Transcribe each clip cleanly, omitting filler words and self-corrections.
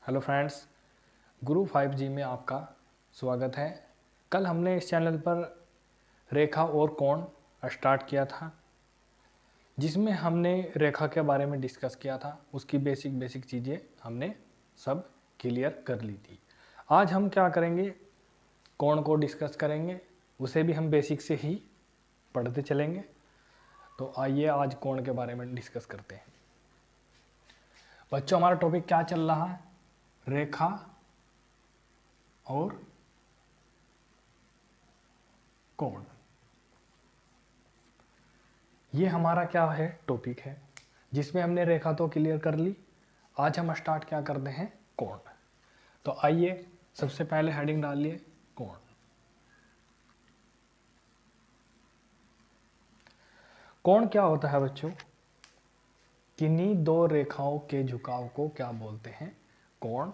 Hello friends, गुरु 5G में आपका स्वागत है। कल हमने इस चैनल पर रेखा और कोण स्टार्ट किया था, जिसमें हमने रेखा के बारे में डिस्कस किया था। उसकी बेसिक चीज़ें हमने सब क्लियर कर ली थी। आज हम क्या करेंगे, कोण को डिस्कस करेंगे। उसे भी हम बेसिक से ही पढ़ते चलेंगे। तो आइए आज कोण के बारे में डिस्कस करते हैं। बच्चों, हमारा टॉपिक क्या चल रहा है? रेखा और कोण। ये हमारा क्या है, टॉपिक है, जिसमें हमने रेखा तो क्लियर कर ली। आज हम स्टार्ट क्या करते हैं, कोण। तो आइए सबसे पहले हेडिंग डालिए, कोण। कोण क्या होता है बच्चों? किन्हीं दो रेखाओं के झुकाव को क्या बोलते हैं? कोण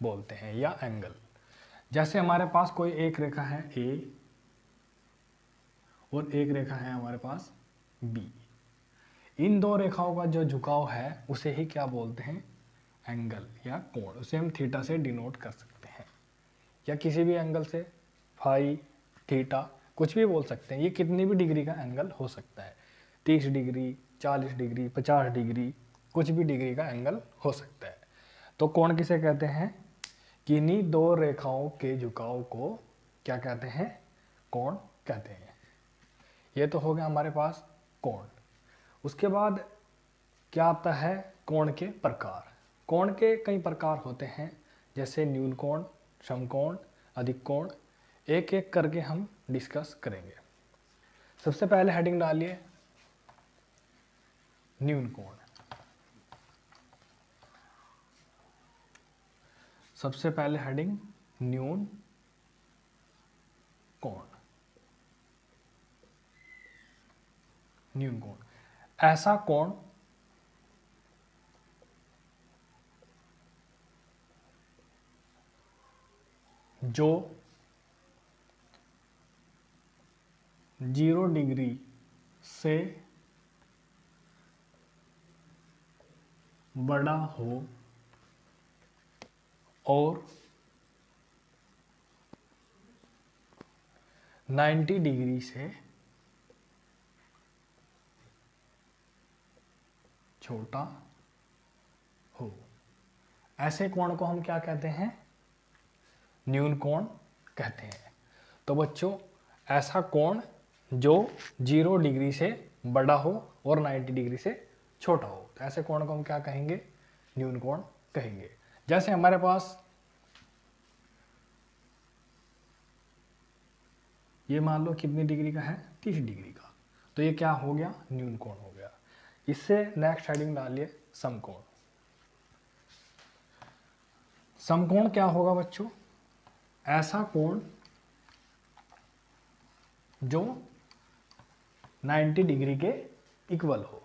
बोलते हैं या एंगल। जैसे हमारे पास कोई एक रेखा है ए और एक रेखा है हमारे पास बी। इन दो रेखाओं का जो झुकाव है उसे ही क्या बोलते हैं? एंगल या कोण। उसे हम थीटा से डिनोट कर सकते हैं या किसी भी एंगल से, फाई, थीटा, कुछ भी बोल सकते हैं। ये कितनी भी डिग्री का एंगल हो सकता है, 30 डिग्री, 40 डिग्री, 50 डिग्री, कुछ भी डिग्री का एंगल हो सकता है। तो कोण किसे कहते हैं? किन्हीं दो रेखाओं के झुकाव को क्या कहते हैं? कोण कहते हैं। ये तो हो गया हमारे पास कोण। उसके बाद क्या आता है? कोण के प्रकार। कोण के कई प्रकार होते हैं, जैसे न्यून कोण, समकोण, अधिक कोण। एक एक करके हम डिस्कस करेंगे। सबसे पहले हेडिंग डालिए, न्यून कोण। सबसे पहले हेडिंग, न्यून कोण। न्यून कोण ऐसा कोण जो 0 डिग्री से बड़ा हो और 90 डिग्री से छोटा हो। ऐसे कोण को हम क्या कहते हैं? न्यून कोण कहते हैं। तो बच्चों, ऐसा कोण जो 0 डिग्री से बड़ा हो और 90 डिग्री से छोटा हो, तो ऐसे कोण को हम क्या कहेंगे? न्यून कोण कहेंगे। जैसे हमारे पास ये मान लो कितनी डिग्री का है, 30 डिग्री का, तो ये क्या हो गया? न्यून कोण हो गया। इससे नेक्स्ट हेडिंग डालिए, समकोण। समकोण क्या होगा बच्चों? ऐसा कोण जो 90 डिग्री के इक्वल हो।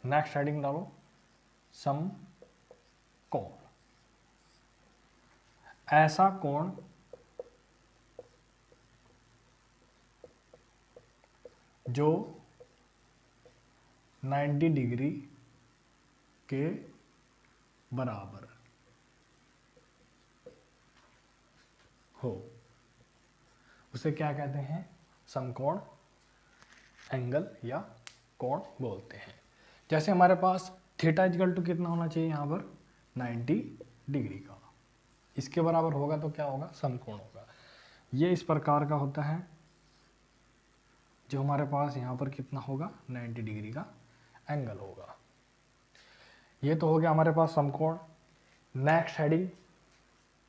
नेक्स्ट हेडिंग डालो, समकोण। ऐसा कोण जो 90 डिग्री के बराबर हो, उसे क्या कहते हैं? समकोण, एंगल या कोण बोलते हैं। जैसे हमारे पास थीटा इक्वल टू कितना होना चाहिए यहाँ पर? 90 डिग्री का। इसके बराबर होगा तो क्या होगा? समकोण होगा। ये इस प्रकार का होता है, जो हमारे पास यहाँ पर कितना होगा? 90 डिग्री का एंगल होगा। ये तो हो गया हमारे पास समकोण। नेक्स्ट हेडिंग,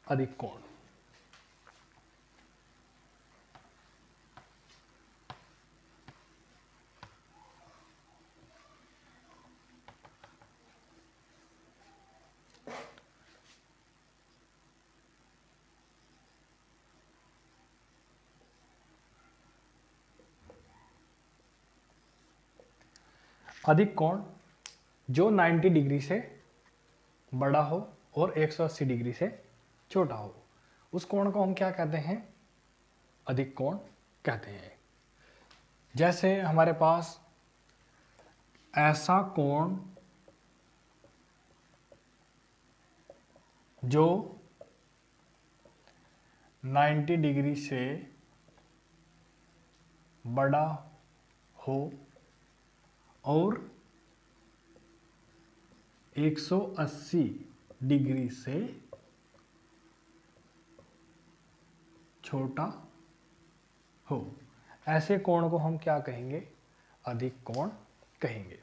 अधिक कोण। अधिक कोण जो 90 डिग्री से बड़ा हो और 180 डिग्री से छोटा हो, उस कोण को हम क्या कहते हैं? अधिक कोण कहते हैं। जैसे हमारे पास ऐसा कोण जो 90 डिग्री से बड़ा हो और 180 डिग्री से छोटा हो, ऐसे कोण को हम क्या कहेंगे? अधिक कोण कहेंगे।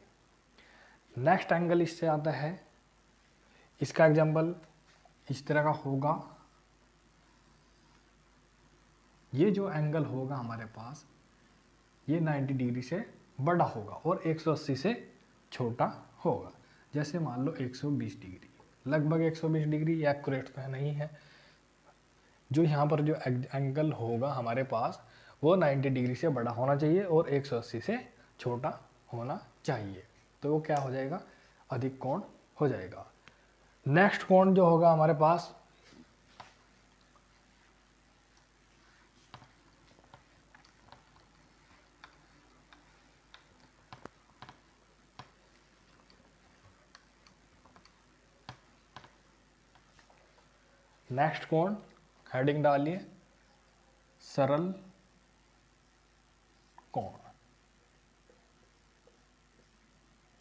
नेक्स्ट एंगल इससे आता है, इसका एग्जांपल इस तरह का होगा। ये जो एंगल होगा हमारे पास, ये 90 डिग्री से बड़ा होगा और 180 से छोटा होगा। जैसे मान लो 120 डिग्री, लगभग 120 डिग्री, एक्यूरेट तो नहीं है। जो यहाँ पर जो एंगल होगा हमारे पास वो 90 डिग्री से बड़ा होना चाहिए और 180 से छोटा होना चाहिए, तो वो क्या हो जाएगा? अधिक कोण हो जाएगा। नेक्स्ट कोण जो होगा हमारे पास, नेक्स्ट कोण हेडिंग डालिए सरल कोण,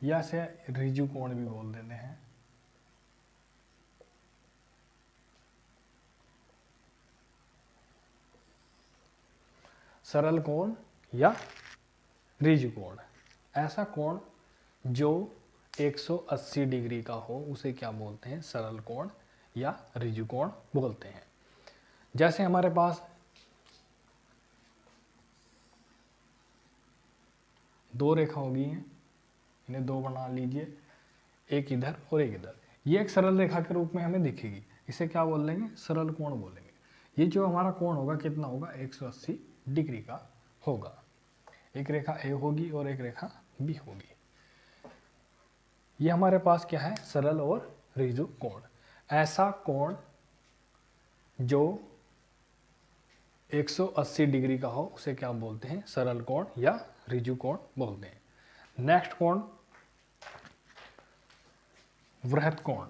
या से रिजु कोण भी बोल देते हैं। सरल कोण या रिजु कोण, ऐसा कोण जो 180 डिग्री का हो उसे क्या बोलते हैं? सरल कोण या रिजु कोण बोलते हैं। जैसे हमारे पास दो रेखा होगी हैं, इन्हें दो बना लीजिए, एक इधर और एक इधर। ये एक सरल रेखा के रूप में हमें दिखेगी, इसे क्या बोल देंगे? सरल कोण बोलेंगे। ये जो हमारा कोण होगा कितना होगा? 180 डिग्री का होगा। एक रेखा ए होगी और एक रेखा बी होगी। ये हमारे पास क्या है? सरल और रिजु कोण। ऐसा कोण जो 180 डिग्री का हो उसे क्या बोलते हैं? सरल कोण या रिजु कोण बोलते हैं। नेक्स्ट कोण वृहत कोण।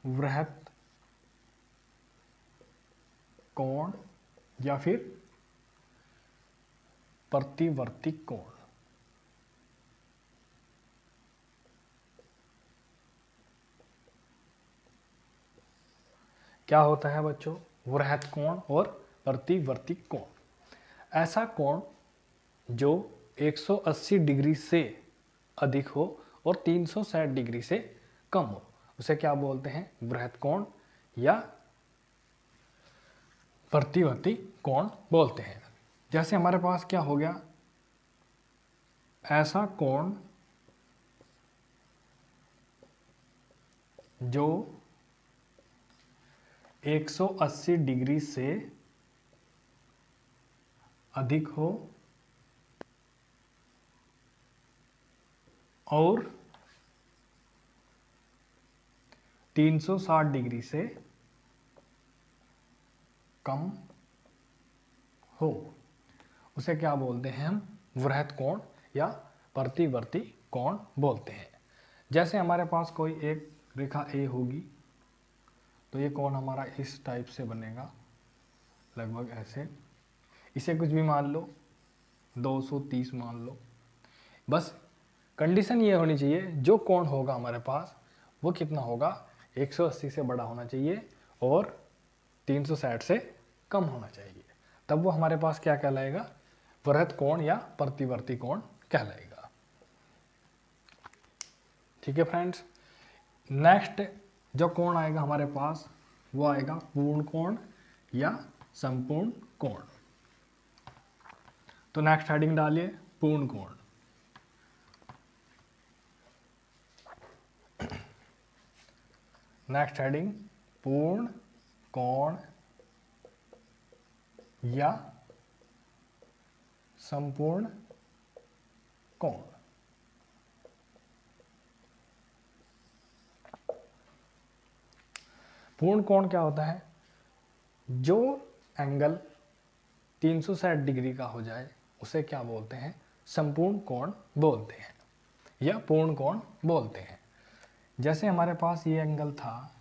वृहत कोण या फिर प्रतिवर्ती कोण। क्या होता है बच्चों? वृहत कोण और प्रतिवर्ती कोण। ऐसा कोण जो 180 डिग्री से अधिक हो और 360 डिग्री से कम हो उसे क्या बोलते हैं? वृहत कोण या प्रतिवर्ती कोण बोलते हैं। जैसे हमारे पास क्या हो गया? ऐसा कोण जो 180 डिग्री से अधिक हो और 360 डिग्री से कम हो उसे क्या बोलते हैं? हम वृहत कोण या प्रतिवर्ती कोण बोलते हैं। जैसे हमारे पास कोई एक रेखा ए होगी तो ये कोण हमारा इस टाइप से बनेगा, लगभग ऐसे। इसे कुछ भी मान लो, 230 मान लो। बस कंडीशन ये होनी चाहिए जो कोण होगा हमारे पास वो कितना होगा? 180 से बड़ा होना चाहिए और 360 से कम होना चाहिए, तब वो हमारे पास क्या कहलाएगा? वृहत कोण या प्रतिवर्ती कोण कहलाएगा। ठीक है फ्रेंड्स। नेक्स्ट जो कोण आएगा हमारे पास वो आएगा पूर्ण कोण या संपूर्ण कोण। तो नेक्स्ट हेडिंग डालिए पूर्ण कोण। नेक्स्ट हेडिंग पूर्ण कोण या संपूर्ण कोण। पूर्ण कोण क्या होता है? जो एंगल 360 डिग्री का हो जाए उसे क्या बोलते हैं, संपूर्ण कोण बोलते हैं या पूर्ण कोण बोलते हैं। जैसे हमारे पास ये एंगल था,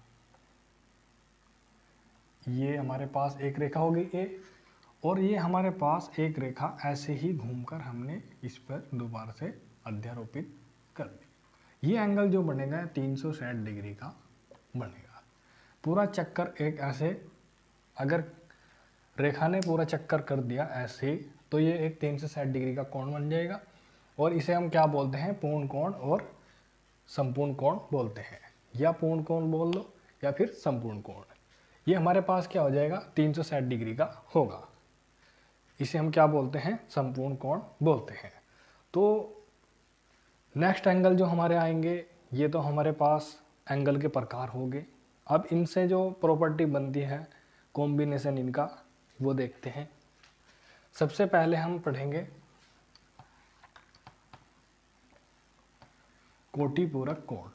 ये हमारे पास एक रेखा होगी ए, और ये हमारे पास एक रेखा ऐसे ही घूमकर हमने इस पर दोबारा से अध्यारोपित कर दी। ये एंगल जो बनेगा 360 डिग्री का बनेगा। पूरा चक्कर एक ऐसे, अगर रेखा ने पूरा चक्कर कर दिया ऐसे, तो ये एक 360 डिग्री का कोण बन जाएगा, और इसे हम क्या बोलते हैं, पूर्ण कोण और संपूर्ण कोण बोलते हैं, या पूर्ण कोण बोल लो या फिर संपूर्ण कोण। ये हमारे पास क्या हो जाएगा, 360 डिग्री का होगा, इसे हम क्या बोलते हैं, संपूर्ण कोण बोलते हैं। तो नेक्स्ट एंगल जो हमारे आएंगे, ये तो हमारे पास एंगल के प्रकार हो गए। अब इनसे जो प्रॉपर्टी बनती है, कॉम्बिनेशन इनका, वो देखते हैं। सबसे पहले हम पढ़ेंगे कोटिपूरक कोण।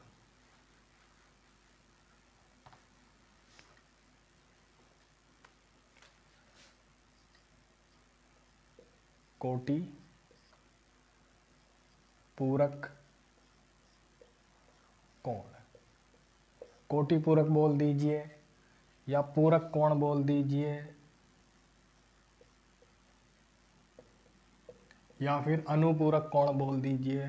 कोटिपूरक कोण, कोटिपूरक बोल दीजिए या पूरक कोण बोल दीजिए, या फिर अनुपूरक कोण बोल दीजिए।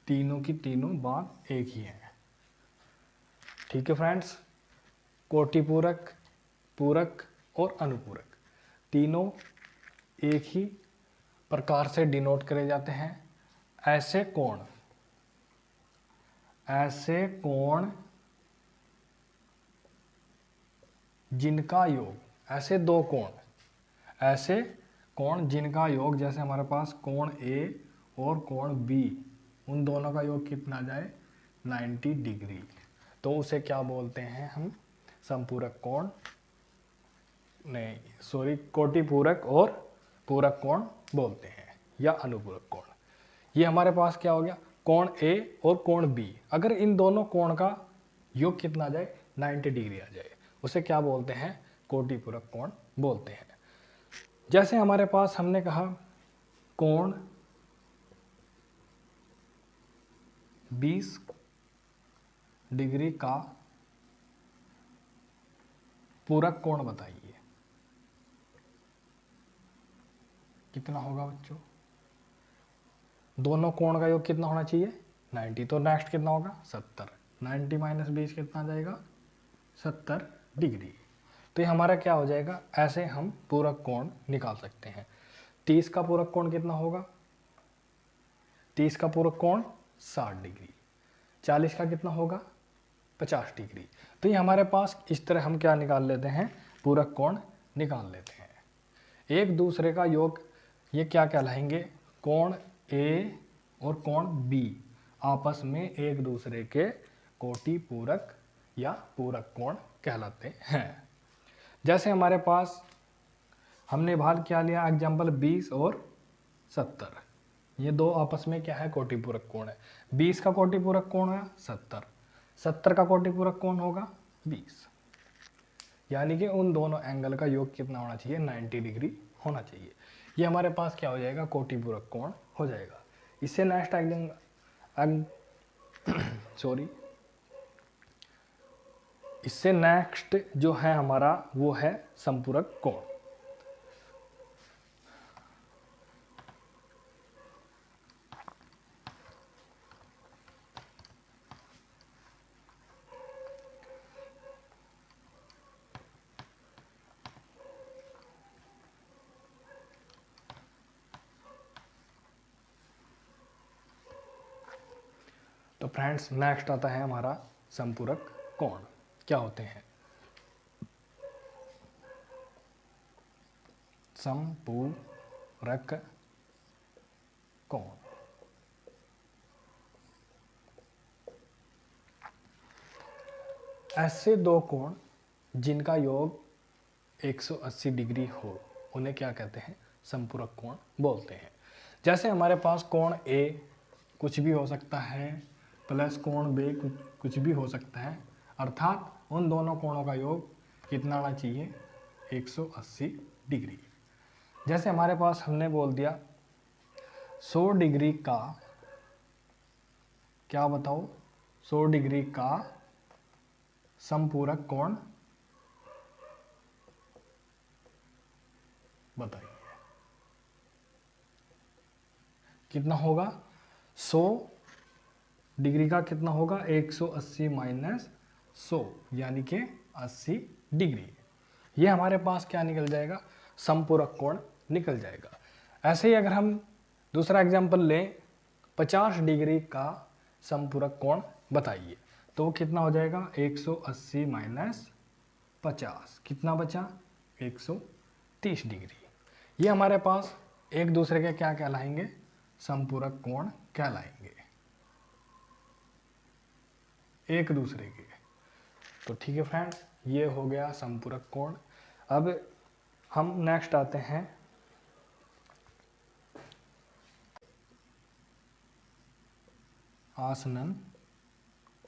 तीनों की तीनों बात एक ही है। ठीक है फ्रेंड्स, कोटिपूरक, पूरक और अनुपूरक तीनों एक ही प्रकार से डिनोट करे जाते हैं। ऐसे कोण जिनका योग, ऐसे दो कोण, ऐसे कोण जिनका योग, जैसे हमारे पास कोण ए और कोण बी, उन दोनों का योग कितना जाए, 90 डिग्री, तो उसे क्या बोलते हैं हम, संपूरक कोण, नहीं सॉरी, कोटिपूरक और पूरक कोण बोलते हैं, या अनुपूरक कोण। ये हमारे पास क्या हो गया, कोण ए और कोण बी, अगर इन दोनों कोण का योग कितना आ जाए, 90 डिग्री आ जाए, उसे क्या बोलते हैं, कोटिपूरक कोण बोलते हैं। जैसे हमारे पास हमने कहा कोण 20 डिग्री का पूरक कोण बताइए, कितना होगा बच्चों, दोनों कोण का योग कितना होना चाहिए, 90, तो नेक्स्ट कितना होगा, 70, 90 माइनस 20 कितना आ जाएगा, 70 डिग्री। तो ये हमारा क्या हो जाएगा, ऐसे हम पूरक कोण निकाल सकते हैं। 30 का पूरक कोण कितना होगा, 30 का पूरक कोण 60 डिग्री, 40 का कितना होगा, 50 डिग्री। तो ये हमारे पास इस तरह हम क्या निकाल लेते हैं, पूरक कोण निकाल लेते हैं। एक दूसरे का योग ये क्या कहलाएंगे, कोण ए और कोण बी आपस में एक दूसरे के कोटिपूरक या पूरक कोण कहलाते हैं। जैसे हमारे पास हमने भाग क्या लिया, एग्जाम्पल 20 और 70, ये दो आपस में क्या है, कोटिपूरक कोण है। 20 का कोटिपूरक कोण है 70, 70 का कोटिपूरक कोण होगा 20, यानी कि उन दोनों एंगल का योग कितना होना चाहिए, 90 डिग्री होना चाहिए। ये हमारे पास क्या हो जाएगा, कोटिपूरक कोण हो जाएगा। इससे नेक्स्ट इससे नेक्स्ट जो है हमारा, वो है संपूरक कोण। तो फ्रेंड्स नेक्स्ट आता है हमारा संपूरक कोण, क्या होते हैं, संपूरक कोण। ऐसे दो कोण जिनका योग 180 डिग्री हो, उन्हें क्या कहते हैं, संपूरक कोण बोलते हैं। जैसे हमारे पास कोण ए कुछ भी हो सकता है, प्लस कोण बे कुछ भी हो सकता है, अर्थात उन दोनों कोणों का योग कितना आना चाहिए, 180 डिग्री। जैसे हमारे पास हमने बोल दिया 100 डिग्री का, क्या बताओ, 100 डिग्री का समपूरक कोण बताइए कितना होगा। 100 डिग्री का कितना होगा, 180 माइनस 100 यानी कि 80 डिग्री। ये हमारे पास क्या निकल जाएगा, समपूरक कोण निकल जाएगा। ऐसे ही अगर हम दूसरा एग्जांपल लें, 50 डिग्री का समपूरक कोण बताइए, तो वो कितना हो जाएगा, 180 माइनस 50 कितना बचा, 130 डिग्री। ये हमारे पास एक दूसरे के क्या कहलाएंगे, समपूरक कोण कहलाएंगे एक दूसरे के। तो ठीक है फ्रेंड्स, ये हो गया समपूरक कोण। अब हम नेक्स्ट आते हैं आसनन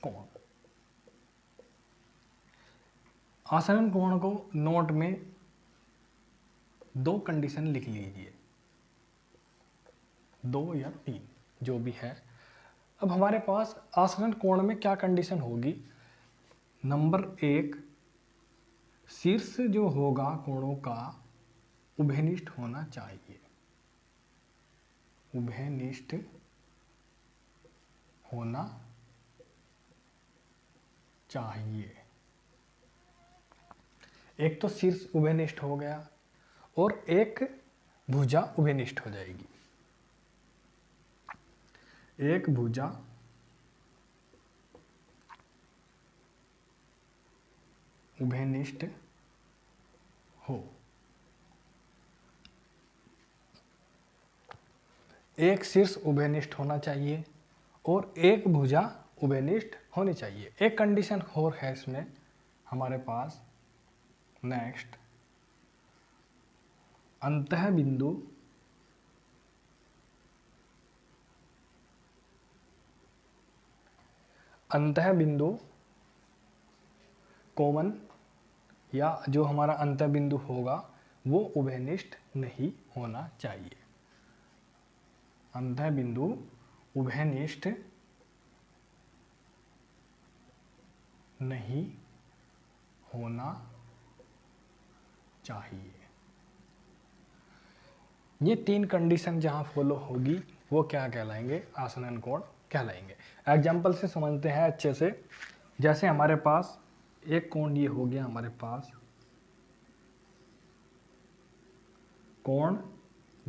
कोण। आसनन कोण को नोट में 2 कंडीशन लिख लीजिए, 2 या 3 जो भी है। अब हमारे पास आसनन कोण में क्या कंडीशन होगी, नंबर 1, शीर्ष जो होगा कोणों का उभयनिष्ठ होना चाहिए, उभयनिष्ठ होना चाहिए। एक तो शीर्ष उभयनिष्ठ हो गया और एक भुजा उभयनिष्ठ हो जाएगी। एक भुजा उभयनिष्ठ हो, एक शीर्ष उभयनिष्ठ होना चाहिए और एक भुजा उभयनिष्ठ होनी चाहिए। एक कंडीशन और है इसमें हमारे पास, नेक्स्ट, अंतः बिंदु कॉमन या जो हमारा अंतः बिंदु होगा वो उभयनिष्ठ नहीं होना चाहिए। अंतः बिंदु उभयनिष्ठ नहीं होना चाहिए। ये 3 कंडीशन जहां फॉलो होगी वो क्या कहलाएंगे, आसनन कोण कहलाएंगे। एग्जाम्पल से समझते हैं अच्छे से। जैसे हमारे पास एक कोण ये हो गया, हमारे पास कोण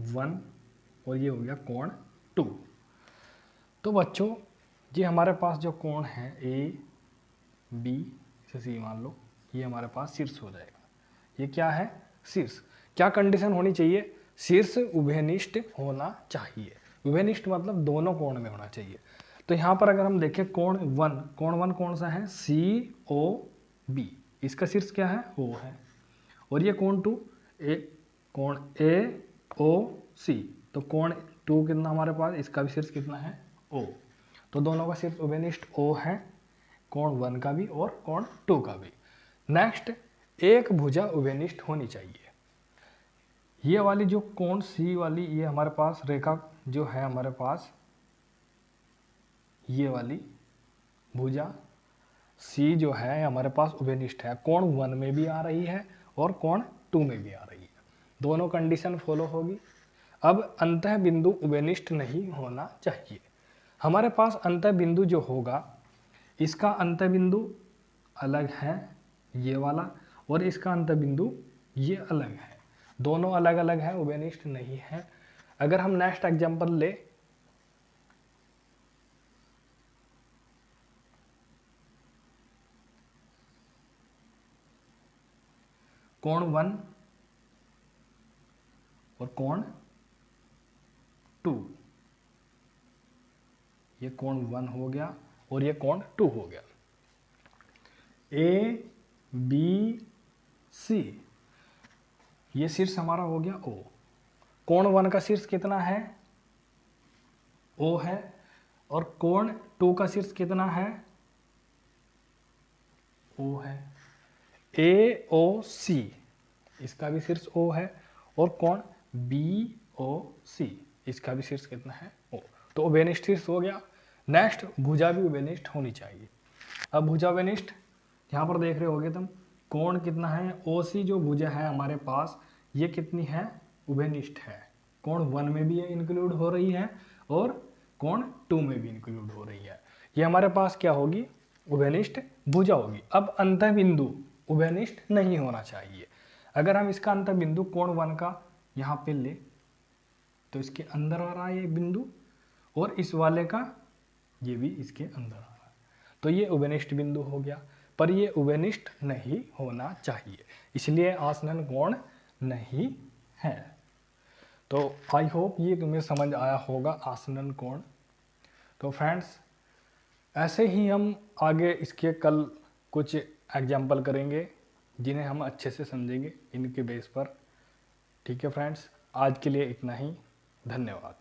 1 और ये हो गया कोण 2। तो बच्चों ये हमारे पास जो कोण है ए बी से सी मान लो, ये हमारे पास शीर्ष हो जाएगा। ये क्या है, शीर्ष। क्या कंडीशन होनी चाहिए, शीर्ष उभयनिष्ठ होना चाहिए। उभयनिष्ठ मतलब दोनों कोण में होना चाहिए। तो यहाँ पर अगर हम देखें कोण 1, कोण 1 कौन सा है, सी ओ बी, इसका शीर्ष क्या है, ओ है। और ये कोण 2, कोण ए ओ सी, तो कोण 2 कितना हमारे पास, इसका भी शीर्ष कितना है, ओ। तो दोनों का शीर्ष उभयनिष्ठ ओ है, कोण 1 का भी और कोण 2 का भी। नेक्स्ट, एक भुजा उभयनिष्ठ होनी चाहिए। ये वाली जो कोण सी वाली, ये हमारे पास रेखा जो है हमारे पास, ये वाली भुजा सी जो है हमारे पास उभयनिष्ठ है, कोण 1 में भी आ रही है और कोण 2 में भी आ रही है। दोनों कंडीशन फॉलो होगी। अब अंतः बिंदु उभयनिष्ठ नहीं होना चाहिए। हमारे पास अंतः बिंदु जो होगा, इसका अंतः बिंदु अलग है ये वाला, और इसका अंतः बिंदु ये अलग है। दोनों अलग अलग है, उभयनिष्ठ नहीं है। अगर हम नेक्स्ट एग्जांपल ले, कोण 1 और कोण 2, ये कोण 1 हो गया और ये कोण 2 हो गया। ए बी सी, ये शीर्ष हमारा हो गया ओ। कोण 1 का शीर्ष कितना है, ओ है, और कोण टू का शीर्ष कितना है, ओ है। ए ओ सी, इसका भी शीर्ष ओ है। और कोण बी ओ सी, इसका भी शीर्ष कितना है, ओ। तो उभयनिष्ठ शीर्ष हो गया। नेक्स्ट भुजा भी उभयनिष्ठ होनी चाहिए। अब भुजा उभयनिष्ठ, यहाँ पर देख रहे होगे तुम, कोण कितना है, ओ सी जो भुजा है हमारे पास, ये कितनी है, उभयनिष्ठ है। कोण 1 में भी इंक्लूड हो रही है और कोण 2 में भी इंक्लूड हो रही है। ये हमारे पास क्या होगी, उभयनिष्ठ भुजा होगी। अब अंतःबिंदु उभयनिष्ठ नहीं होना चाहिए। अगर हम इसका अंतःबिंदु कोण 1 का यहाँ पे ले, तो इसके अंदर आ रहा है ये बिंदु, और इस वाले का ये भी इसके अंदर आ रहा है, तो ये उभयनिष्ठ बिंदु हो गया। पर ये उभयनिष्ठ नहीं होना चाहिए, इसलिए आसनन कोण नहीं है। तो आई होप ये तुम्हें समझ आया होगा आसनन कोण। तो फ्रेंड्स, ऐसे ही हम आगे इसके कल कुछ एग्जाम्पल करेंगे जिन्हें हम अच्छे से समझेंगे इनके बेस पर। ठीक है फ्रेंड्स, आज के लिए इतना ही। धन्यवाद।